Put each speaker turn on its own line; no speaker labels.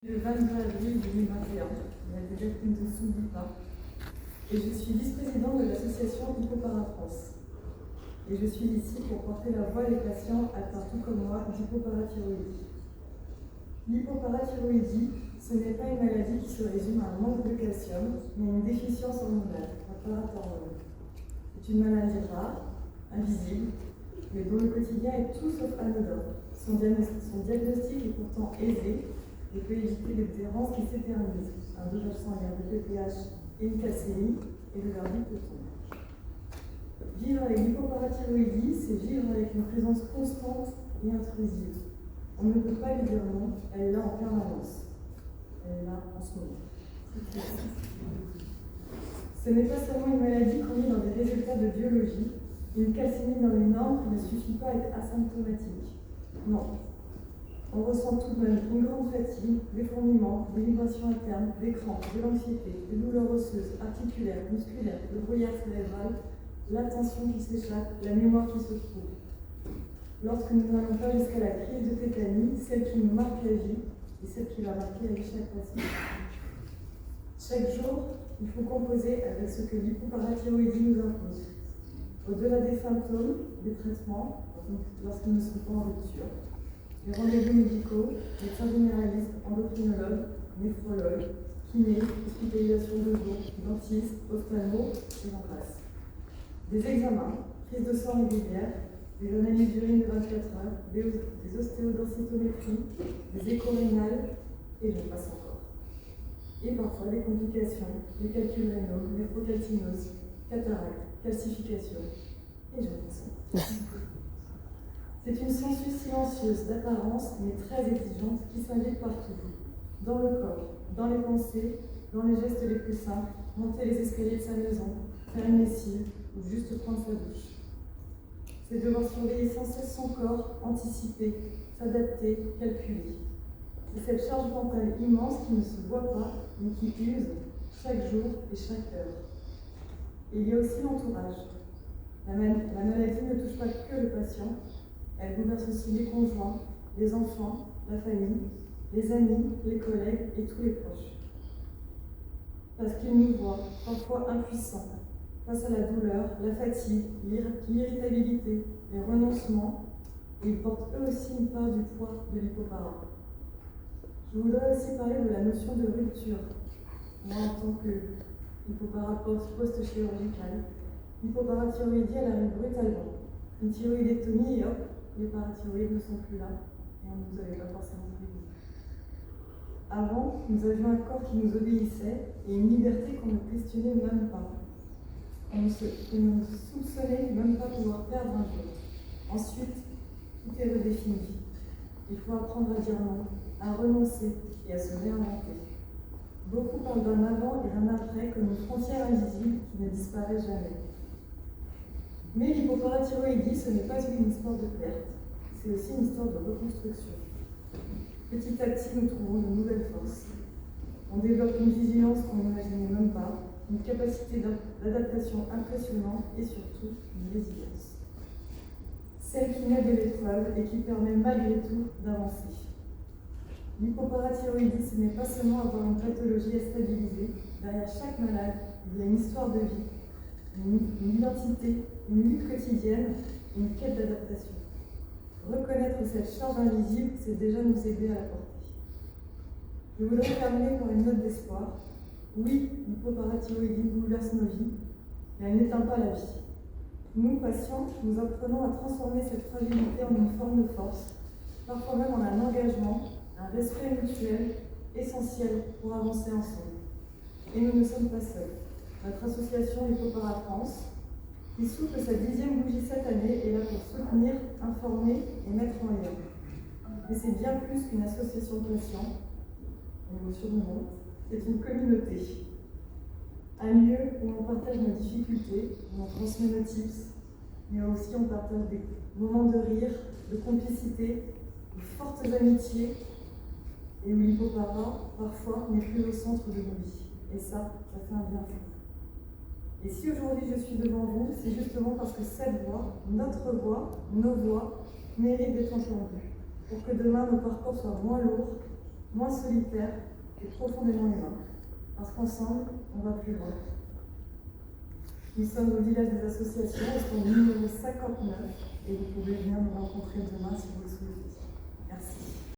Le 22 avril 2021, la date qui ne se s'oublie pas, et je suis vice-présidente de l'association Hypopara France. Et je suis ici pour porter la voix des patients atteints tout comme moi d'hypoparathyroïdie. L'hypoparathyroïdie, ce n'est pas une maladie qui se résume à un manque de calcium, mais une déficience hormonale, la parathormone. C'est une maladie rare, invisible, mais dont le quotidien est tout sauf anodin. Son diagnostic est pourtant aisé et peut éviter des errances qui s'éternisent, un dosage sanguin de PTH et une calcémie, et le verdict tombe. Vivre avec l'hypoparathyroïdie, c'est vivre avec une présence constante et intrusive. On ne peut pas lui dire non, elle est là en permanence. Elle est là en ce moment. Ce n'est pas seulement une maladie qu'on met dans des résultats de biologie. Une calcémie dans les normes ne suffit pas à être asymptomatique. Non. On ressent tout de même une grande fatigue, des fourmillements, des vibrations internes, des crampes, de l'anxiété, des douleurs osseuses, articulaires, musculaires, le brouillard cérébral, l'attention qui s'échappe, la mémoire qui se trouve. Lorsque nous n'allons pas jusqu'à la crise de tétanie, celle qui nous marque la vie et celle qui va marquer la vie de chaque patient. Chaque jour, il faut composer avec ce que l'hypoparathyroïdie nous impose. Au-delà des symptômes, des traitements, lorsqu'ils ne sont pas en rupture, les rendez-vous médicaux, médecins généralistes, endocrinologues, néphrologues, kinés, hospitalisation de jour, dentistes, ophtalmo, et j'en passe. Des examens, prise de sang régulière, des analyses d'urine de 24 heures, des ostéodensitométries, des échos rénales, et j'en passe encore. Et parfois des complications, des calculs rénaux, néphrocalcinose, cataracte, calcification, et j'en passe encore. C'est une censure silencieuse d'apparence, mais très exigeante, qui s'invite partout. Dans le corps, dans les pensées, dans les gestes les plus simples, monter les escaliers de sa maison, faire une lessive, ou juste prendre sa douche. C'est devoir surveiller sans cesse son corps, anticiper, s'adapter, calculer. C'est cette charge mentale immense qui ne se voit pas, mais qui use chaque jour et chaque heure. Et il y a aussi l'entourage. La maladie ne touche pas que le patient, elle bouleverse aussi les conjoints, les enfants, la famille, les amis, les collègues et tous les proches. Parce qu'ils nous voient, parfois impuissants, face à la douleur, la fatigue, l'irritabilité, les renoncements, ils portent eux aussi une part du poids de l'hypopara. Je voudrais aussi parler de la notion de rupture. Moi, en tant qu'hypopara post-chirurgicale, l'hypoparathyroïdie, elle arrive brutalement. Une thyroïdectomie et hop, les parathyroïdes ne sont plus là et on ne nous avait pas forcément prévu. Avant, nous avions un corps qui nous obéissait et une liberté qu'on ne questionnait même pas. On ne soupçonnait même pas pouvoir perdre un jour. Ensuite, tout est redéfini. Il faut apprendre à dire non, à renoncer et à se réinventer. Beaucoup parlent d'un avant et d'un après comme une frontière invisible qui ne disparaît jamais. Mais l'hypoparathyroïdie, ce n'est pas une histoire de perte, c'est aussi une histoire de reconstruction. Petit à petit, nous trouvons de nouvelles forces. On développe une vigilance qu'on n'imaginait même pas, une capacité d'adaptation impressionnante et surtout une résilience. Celle qui naît de l'épreuve et qui permet malgré tout d'avancer. L'hypoparathyroïdie, ce n'est pas seulement avoir une pathologie à stabiliser. Derrière chaque malade, il y a une histoire de vie, une identité, une lutte quotidienne, une quête d'adaptation. Reconnaître cette charge invisible, c'est déjà nous aider à la porter. Je voudrais terminer par une note d'espoir. Oui, l'hypoparathyroïdie bouleverse nos vies, mais elle n'éteint pas la vie. Nous, patients, nous apprenons à transformer cette fragilité en une forme de force, parfois même en un engagement, un respect mutuel essentiel pour avancer ensemble. Et nous ne sommes pas seuls. Notre association Hypopara France, qui souffle sa 10e bougie cette année, est là pour soutenir, informer et mettre en lien. Mais c'est bien plus qu'une association de patients, c'est une communauté. Un lieu où on partage nos difficultés, où on transmet nos tips, mais aussi on partage des moments de rire, de complicité, de fortes amitiés, et où l'hypopara, parfois, n'est plus au centre de nos vies. Et ça fait un bien fou. Et si aujourd'hui je suis devant vous, c'est justement parce que cette voix, notre voix, nos voix, méritent d'être entendues, pour que demain nos parcours soient moins lourds, moins solitaire et profondément humain. Parce qu'ensemble, on va plus loin. Nous sommes au village des associations, au stand numéro 59, et vous pouvez venir nous rencontrer demain si vous le souhaitez. Merci.